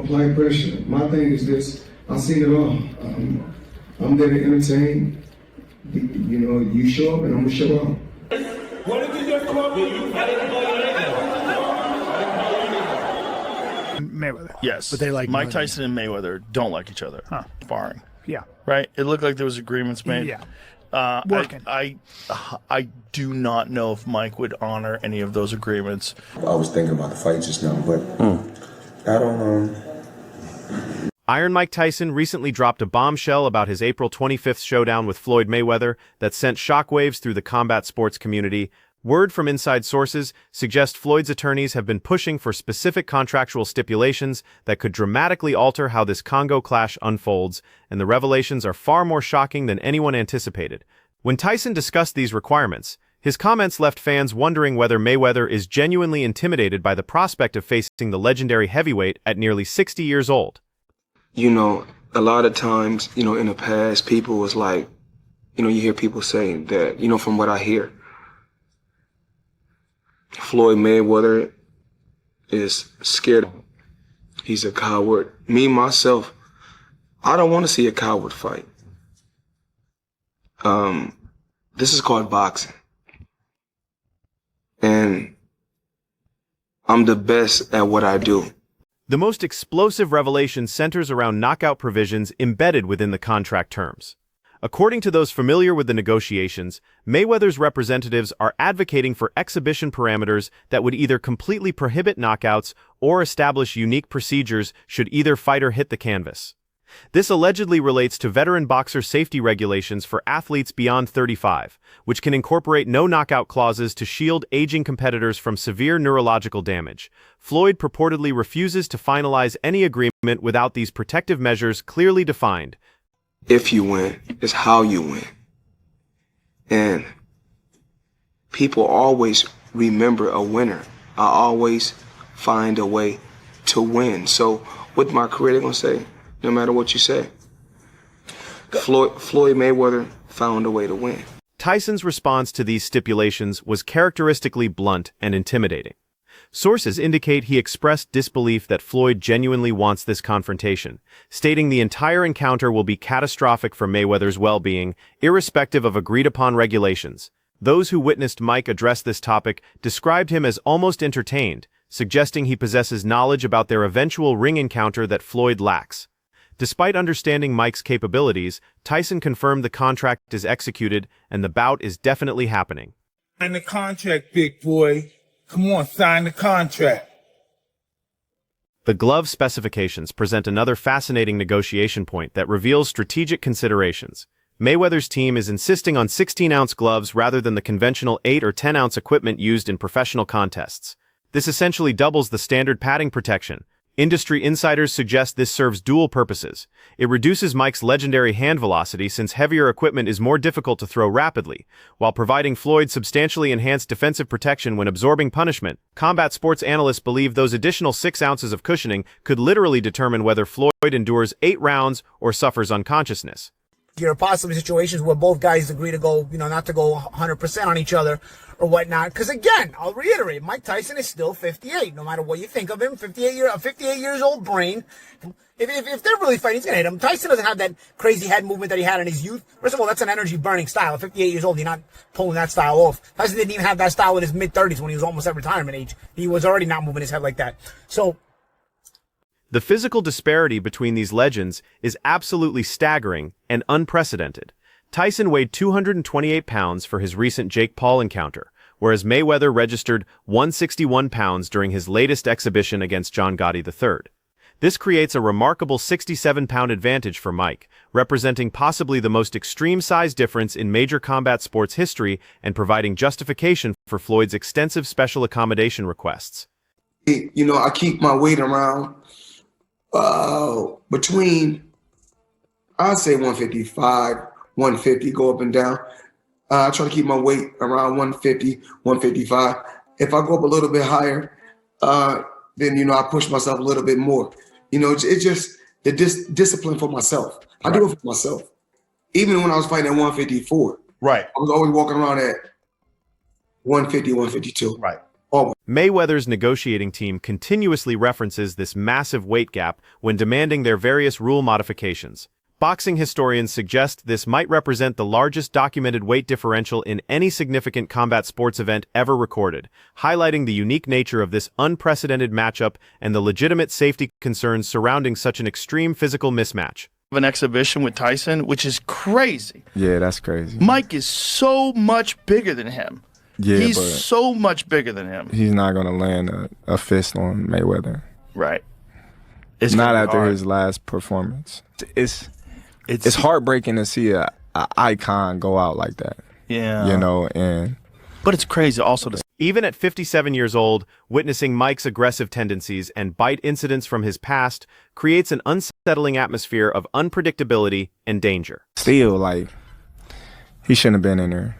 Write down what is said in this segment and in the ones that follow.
apply pressure. My thing is this: I seen it all. I'm there to entertain. You know, you show up and I'm gonna show up. What did you just call me? Mayweather. Yes. But they like Mike Tyson and Mayweather don't like each other. Huh. Sparring. Yeah. Right? It looked like there was agreements made. Yeah. Working. I do not know if Mike would honor any of those agreements. I was thinking about the fight just now, but I don't Iron Mike Tyson recently dropped a bombshell about his April 25th showdown with Floyd Mayweather that sent shockwaves through the combat sports community. Word from inside sources suggests Floyd's attorneys have been pushing for specific contractual stipulations that could dramatically alter how this Congo clash unfolds, and the revelations are far more shocking than anyone anticipated. When Tyson discussed these requirements, his comments left fans wondering whether Mayweather is genuinely intimidated by the prospect of facing the legendary heavyweight at nearly 60 years old. You know, a lot of times, you know, in the past, people was like, you know, you hear people say that, you know, from what I hear, Floyd Mayweather is scared. He's a coward. Me, myself, I don't want to see a coward fight. This is called boxing. And I'm the best at what I do. The most explosive revelation centers around knockout provisions embedded within the contract terms. According to those familiar with the negotiations, Mayweather's representatives are advocating for exhibition parameters that would either completely prohibit knockouts or establish unique procedures should either fighter hit the canvas. This allegedly relates to veteran boxer safety regulations for athletes beyond 35, which can incorporate no knockout clauses to shield aging competitors from severe neurological damage. Floyd purportedly refuses to finalize any agreement without these protective measures clearly defined. If you win, it's how you win. And people always remember a winner. I always find a way to win. So with my career, they're going to say, no matter what you say, Floyd Mayweather found a way to win. Tyson's response to these stipulations was characteristically blunt and intimidating. Sources indicate he expressed disbelief that Floyd genuinely wants this confrontation, stating the entire encounter will be catastrophic for Mayweather's well-being, irrespective of agreed-upon regulations. Those who witnessed Mike address this topic described him as almost entertained, suggesting he possesses knowledge about their eventual ring encounter that Floyd lacks. Despite understanding Mike's capabilities, Tyson confirmed the contract is executed and the bout is definitely happening. Sign the contract, big boy. Come on, sign the contract. The glove specifications present another fascinating negotiation point that reveals strategic considerations. Mayweather's team is insisting on 16-ounce gloves rather than the conventional 8 or 10-ounce equipment used in professional contests. This essentially doubles the standard padding protection. Industry insiders suggest this serves dual purposes. It reduces Mike's legendary hand velocity since heavier equipment is more difficult to throw rapidly, while providing Floyd substantially enhanced defensive protection when absorbing punishment. Combat sports analysts believe those additional 6 ounces of cushioning could literally determine whether Floyd endures 8 rounds or suffers unconsciousness. There are possibly situations where both guys agree to go, not to go 100% on each other or whatnot. Because again, I'll reiterate, Mike Tyson is still 58. No matter what you think of him, 58 years old brain. If they're really fighting, he's going to hit him. Tyson doesn't have that crazy head movement that he had in his youth. First of all, that's an energy-burning style. At 58 years old, you're not pulling that style off. Tyson didn't even have that style in his mid-30s when he was almost at retirement age. He was already not moving his head like that. So the physical disparity between these legends is absolutely staggering and unprecedented. Tyson weighed 228 pounds for his recent Jake Paul encounter, whereas Mayweather registered 161 pounds during his latest exhibition against John Gotti III. This creates a remarkable 67-pound advantage for Mike, representing possibly the most extreme size difference in major combat sports history and providing justification for Floyd's extensive special accommodation requests. I keep my weight around between, I'd say 155, 150, go up and down. I try to keep my weight around 150, 155. If I go up a little bit higher, then, I push myself a little bit more. It's just the discipline for myself. I do it for myself. Even when I was fighting at 154, right, I was always walking around at 150, 152. Right. Always. Mayweather's negotiating team continuously references this massive weight gap when demanding their various rule modifications. Boxing historians suggest this might represent the largest documented weight differential in any significant combat sports event ever recorded, highlighting the unique nature of this unprecedented matchup and the legitimate safety concerns surrounding such an extreme physical mismatch. An exhibition with Tyson, which is crazy. Yeah, that's crazy. Mike is so much bigger than him. Yeah, he's but so much bigger than him. he's not going to land a fist on Mayweather. Right. It's not after his last performance. It's heartbreaking to see a icon go out like that. Yeah. You know, and but it's crazy also to Even at 57 years old, witnessing Mike's aggressive tendencies and bite incidents from his past creates an unsettling atmosphere of unpredictability and danger. still, like, he shouldn't have been in there.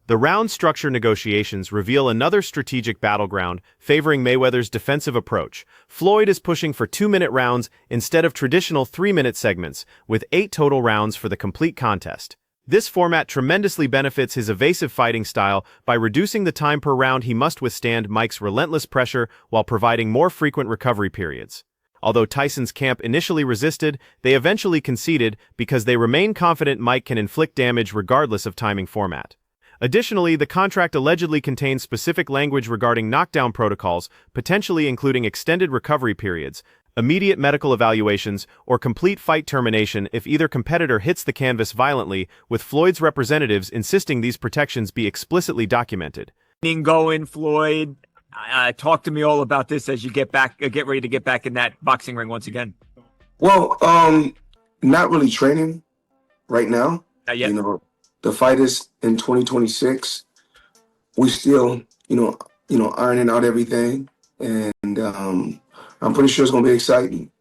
The round structure negotiations reveal another strategic battleground favoring Mayweather's defensive approach. Floyd is pushing for 2-minute rounds instead of traditional 3-minute segments, with 8 total rounds for the complete contest. This format tremendously benefits his evasive fighting style by reducing the time per round he must withstand Mike's relentless pressure while providing more frequent recovery periods. Although Tyson's camp initially resisted, they eventually conceded because they remain confident Mike can inflict damage regardless of timing format. Additionally, the contract allegedly contains specific language regarding knockdown protocols, potentially including extended recovery periods, immediate medical evaluations, or complete fight termination if either competitor hits the canvas violently, with Floyd's representatives insisting these protections be explicitly documented. Going, Floyd, talk to me all about this as you get ready to get back in that boxing ring once again. Well, not really training right now. Not yet. You know, the fight is in 2026. We still, ironing out everything, and I'm pretty sure it's going to be exciting.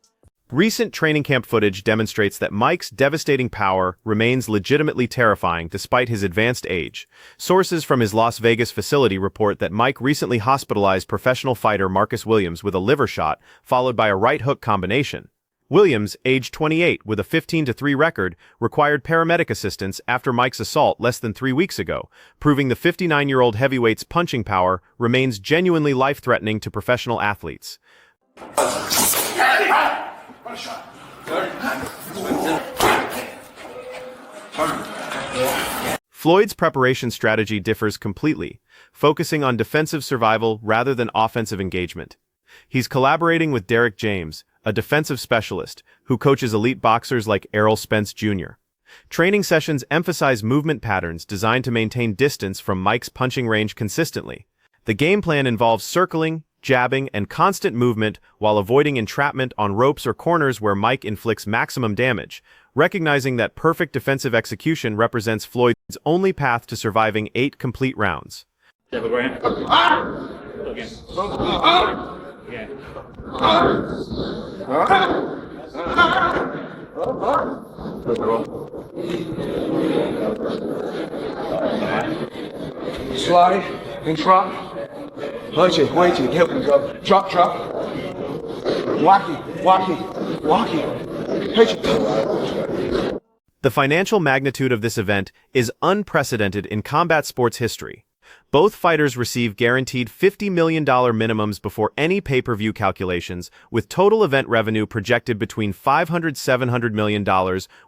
Recent training camp footage demonstrates that Mike's devastating power remains legitimately terrifying despite his advanced age. Sources from his Las Vegas facility report that Mike recently hospitalized professional fighter Marcus Williams with a liver shot, followed by a right hook combination. Williams, aged 28 with a 15-3 record, required paramedic assistance after Mike's assault less than 3 weeks ago, proving the 59-year-old heavyweight's punching power remains genuinely life-threatening to professional athletes. Floyd's preparation strategy differs completely, focusing on defensive survival rather than offensive engagement. He's collaborating with Derek James, a defensive specialist who coaches elite boxers like Errol Spence Jr. Training sessions emphasize movement patterns designed to maintain distance from Mike's punching range consistently. The game plan involves circling, jabbing, and constant movement while avoiding entrapment on ropes or corners where Mike inflicts maximum damage, recognizing that perfect defensive execution represents Floyd's only path to surviving 8 complete rounds. Slide and drop. Punch it, wait till help him go. Drop. Walking. Punch it. The financial magnitude of this event is unprecedented in combat sports history. Both fighters receive guaranteed $50 million minimums before any pay-per-view calculations, with total event revenue projected between $500–700 million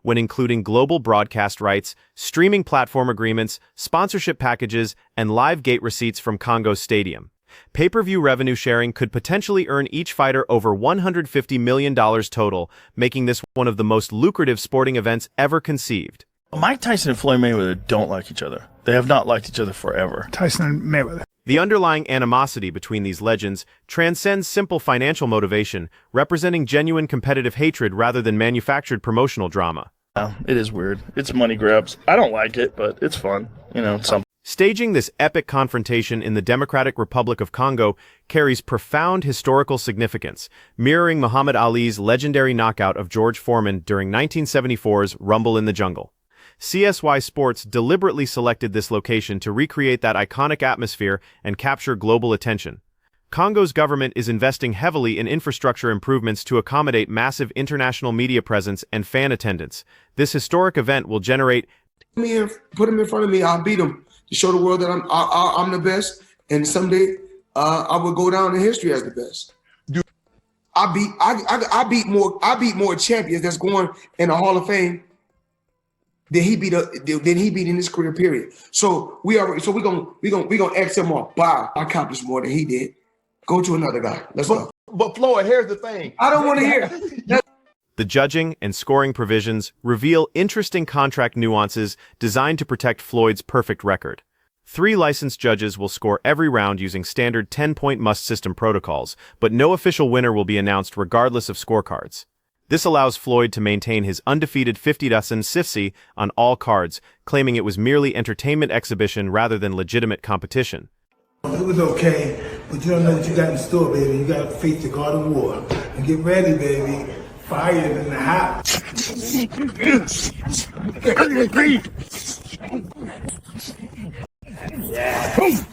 when including global broadcast rights, streaming platform agreements, sponsorship packages, and live gate receipts from Congo Stadium. Pay-per-view revenue sharing could potentially earn each fighter over $150 million total, making this one of the most lucrative sporting events ever conceived. Mike Tyson and Floyd Mayweather don't like each other. They have not liked each other forever. Tyson and Mayweather. The underlying animosity between these legends transcends simple financial motivation, representing genuine competitive hatred rather than manufactured promotional drama. It is weird. It's money grabs. I don't like it, but it's fun. Staging this epic confrontation in the Democratic Republic of Congo carries profound historical significance, mirroring Muhammad Ali's legendary knockout of George Foreman during 1974's Rumble in the Jungle. CSY Sports deliberately selected this location to recreate that iconic atmosphere and capture global attention. Congo's government is investing heavily in infrastructure improvements to accommodate massive international media presence and fan attendance. This historic event will generate... Put him in front of me, I'll beat him to show the world that I'm the best. And someday I would go down in history as the best. I beat more champions that's going in the Hall of Fame than he beat in his career period. So we gonna X him off. Wow, I accomplished more than he did. Go to another guy. Let's go. But Floyd, here's the thing. I don't want to hear. The judging and scoring provisions reveal interesting contract nuances designed to protect Floyd's perfect record. 3 licensed judges will score every round using standard 10-point must system protocols, but no official winner will be announced regardless of scorecards. This allows Floyd to maintain his undefeated 50-dozen sifsi on all cards, claiming it was merely entertainment exhibition rather than legitimate competition. It was okay, but you don't know what you got in store, baby. You got to face the God of War. And get ready, baby. Fire in the hot.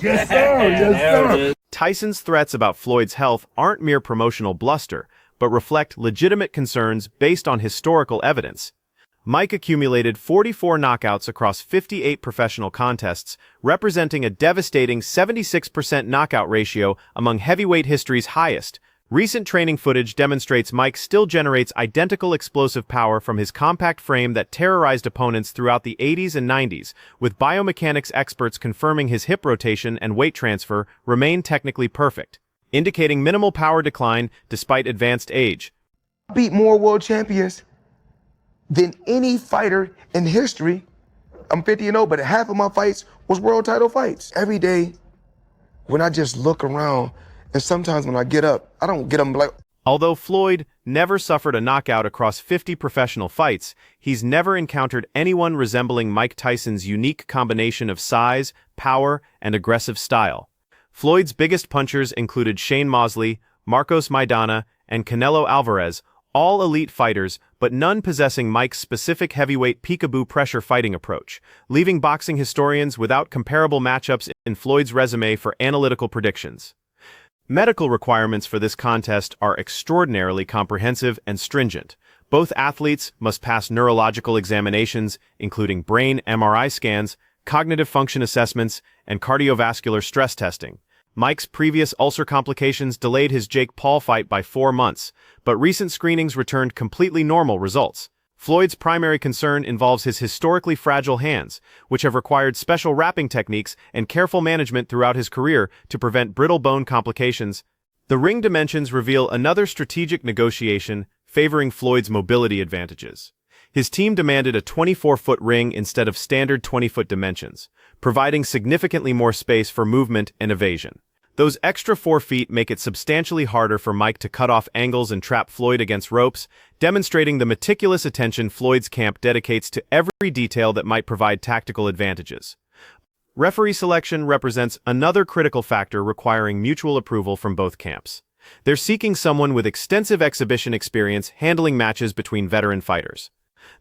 Yes, sir. Yes, sir. Tyson's threats about Floyd's health aren't mere promotional bluster, but reflect legitimate concerns based on historical evidence. Mike accumulated 44 knockouts across 58 professional contests, representing a devastating 76% knockout ratio among heavyweight history's highest. Recent training footage demonstrates Mike still generates identical explosive power from his compact frame that terrorized opponents throughout the 80s and 90s, with biomechanics experts confirming his hip rotation and weight transfer remain technically perfect, indicating minimal power decline despite advanced age. I beat more world champions than any fighter in history. I'm 50-0, but half of my fights was world title fights. Every day, when I just look around, and sometimes when I get up, I don't get up like... Although Floyd never suffered a knockout across 50 professional fights, he's never encountered anyone resembling Mike Tyson's unique combination of size, power, and aggressive style. Floyd's biggest punchers included Shane Mosley, Marcos Maidana, and Canelo Alvarez, all elite fighters, but none possessing Mike's specific heavyweight peekaboo pressure fighting approach, leaving boxing historians without comparable matchups in Floyd's resume for analytical predictions. Medical requirements for this contest are extraordinarily comprehensive and stringent. Both athletes must pass neurological examinations, including brain MRI scans, cognitive function assessments, and cardiovascular stress testing. Mike's previous ulcer complications delayed his Jake Paul fight by 4 months, but recent screenings returned completely normal results. Floyd's primary concern involves his historically fragile hands, which have required special wrapping techniques and careful management throughout his career to prevent brittle bone complications. The ring dimensions reveal another strategic negotiation favoring Floyd's mobility advantages. His team demanded a 24-foot ring instead of standard 20-foot dimensions, providing significantly more space for movement and evasion. Those extra 4 feet make it substantially harder for Mike to cut off angles and trap Floyd against ropes, demonstrating the meticulous attention Floyd's camp dedicates to every detail that might provide tactical advantages. Referee selection represents another critical factor requiring mutual approval from both camps. They're seeking someone with extensive exhibition experience handling matches between veteran fighters.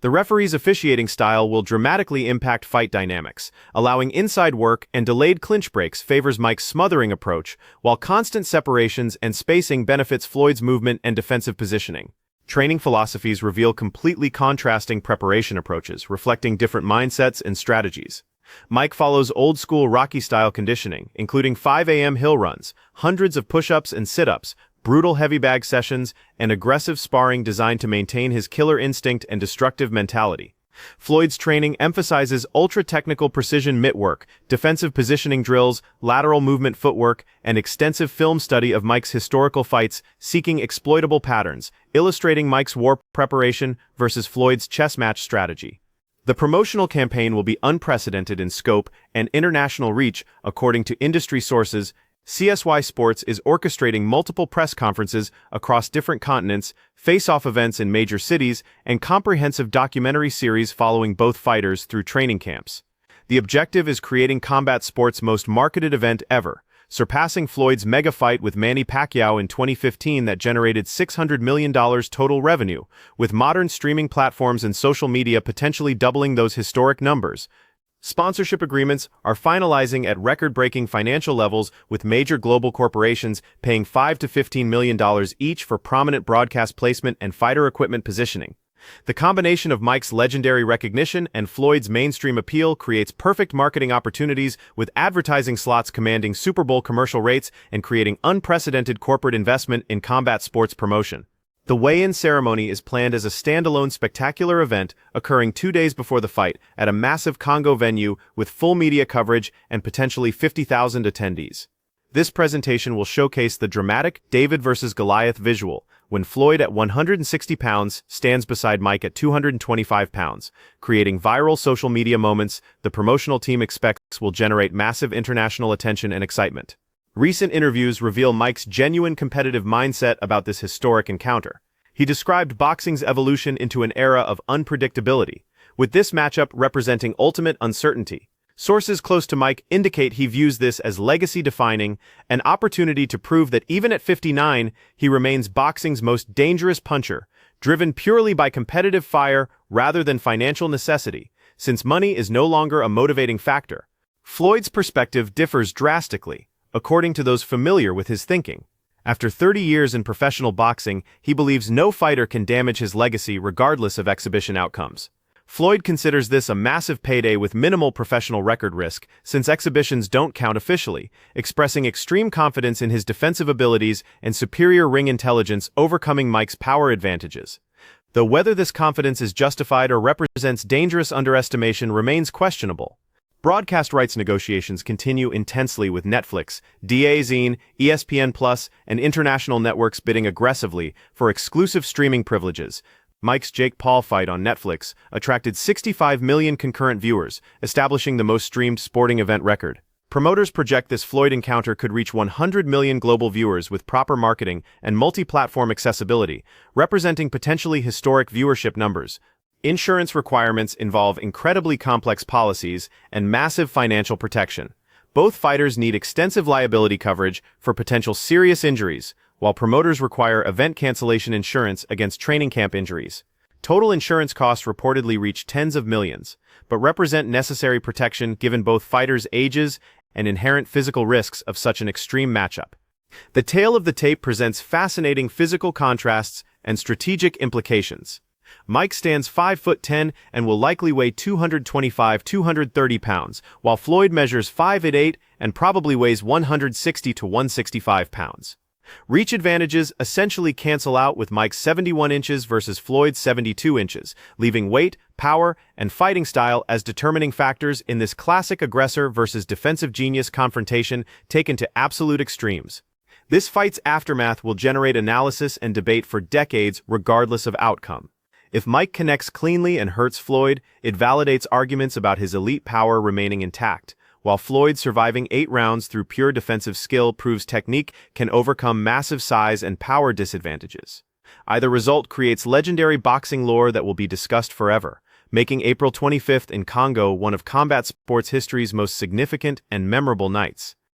The referee's officiating style will dramatically impact fight dynamics, allowing inside work and delayed clinch breaks favors Mike's smothering approach, while constant separations and spacing benefits Floyd's movement and defensive positioning. Training philosophies reveal completely contrasting preparation approaches, reflecting different mindsets and strategies. Mike follows old-school Rocky-style conditioning, including 5 a.m. hill runs, hundreds of push-ups and sit-ups, brutal heavy bag sessions, and aggressive sparring designed to maintain his killer instinct and destructive mentality. Floyd's training emphasizes ultra-technical precision mitt work, defensive positioning drills, lateral movement footwork, and extensive film study of Mike's historical fights, seeking exploitable patterns, illustrating Mike's war preparation versus Floyd's chess match strategy. The promotional campaign will be unprecedented in scope and international reach, according to industry sources. CSY Sports is orchestrating multiple press conferences across different continents, face-off events in major cities, and comprehensive documentary series following both fighters through training camps. The objective is creating combat sports' most marketed event ever, surpassing Floyd's mega fight with Manny Pacquiao in 2015 that generated $600 million total revenue, with modern streaming platforms and social media potentially doubling those historic numbers. Sponsorship agreements are finalizing at record-breaking financial levels, with major global corporations paying $5 to $15 million each for prominent broadcast placement and fighter equipment positioning. The combination of Mike's legendary recognition and Floyd's mainstream appeal creates perfect marketing opportunities, with advertising slots commanding Super Bowl commercial rates and creating unprecedented corporate investment in combat sports promotion. The weigh-in ceremony is planned as a standalone spectacular event occurring 2 days before the fight at a massive Congo venue with full media coverage and potentially 50,000 attendees. This presentation will showcase the dramatic David versus Goliath visual, when Floyd at 160 pounds stands beside Mike at 225 pounds, creating viral social media moments the promotional team expects will generate massive international attention and excitement. Recent interviews reveal Mike's genuine competitive mindset about this historic encounter. He described boxing's evolution into an era of unpredictability, with this matchup representing ultimate uncertainty. Sources close to Mike indicate he views this as legacy-defining, an opportunity to prove that even at 59, he remains boxing's most dangerous puncher, driven purely by competitive fire rather than financial necessity, since money is no longer a motivating factor. Floyd's perspective differs drastically, according to those familiar with his thinking. After 30 years in professional boxing, he believes no fighter can damage his legacy regardless of exhibition outcomes. Floyd considers this a massive payday with minimal professional record risk, since exhibitions don't count officially, expressing extreme confidence in his defensive abilities and superior ring intelligence overcoming Mike's power advantages. Though whether this confidence is justified or represents dangerous underestimation remains questionable. Broadcast rights negotiations continue intensely with Netflix, DAZN, ESPN+, and international networks bidding aggressively for exclusive streaming privileges. Mike's Jake Paul fight on Netflix attracted 65 million concurrent viewers, establishing the most streamed sporting event record. Promoters project this Floyd encounter could reach 100 million global viewers with proper marketing and multi-platform accessibility, representing potentially historic viewership numbers. Insurance requirements involve incredibly complex policies and massive financial protection. Both fighters need extensive liability coverage for potential serious injuries, while promoters require event cancellation insurance against training camp injuries. Total insurance costs reportedly reach tens of millions, but represent necessary protection given both fighters' ages and inherent physical risks of such an extreme matchup. The tale of the tape presents fascinating physical contrasts and strategic implications. Mike stands 5'10" and will likely weigh 225-230 pounds, while Floyd measures 5'8" and probably weighs 160 to 165 pounds. Reach advantages essentially cancel out, with Mike's 71 inches versus Floyd's 72 inches, leaving weight, power, and fighting style as determining factors in this classic aggressor versus defensive genius confrontation taken to absolute extremes. This fight's aftermath will generate analysis and debate for decades regardless of outcome. If Mike connects cleanly and hurts Floyd, it validates arguments about his elite power remaining intact, while Floyd surviving 8 rounds through pure defensive skill proves technique can overcome massive size and power disadvantages. Either result creates legendary boxing lore that will be discussed forever, making April 25th in Congo one of combat sports history's most significant and memorable nights.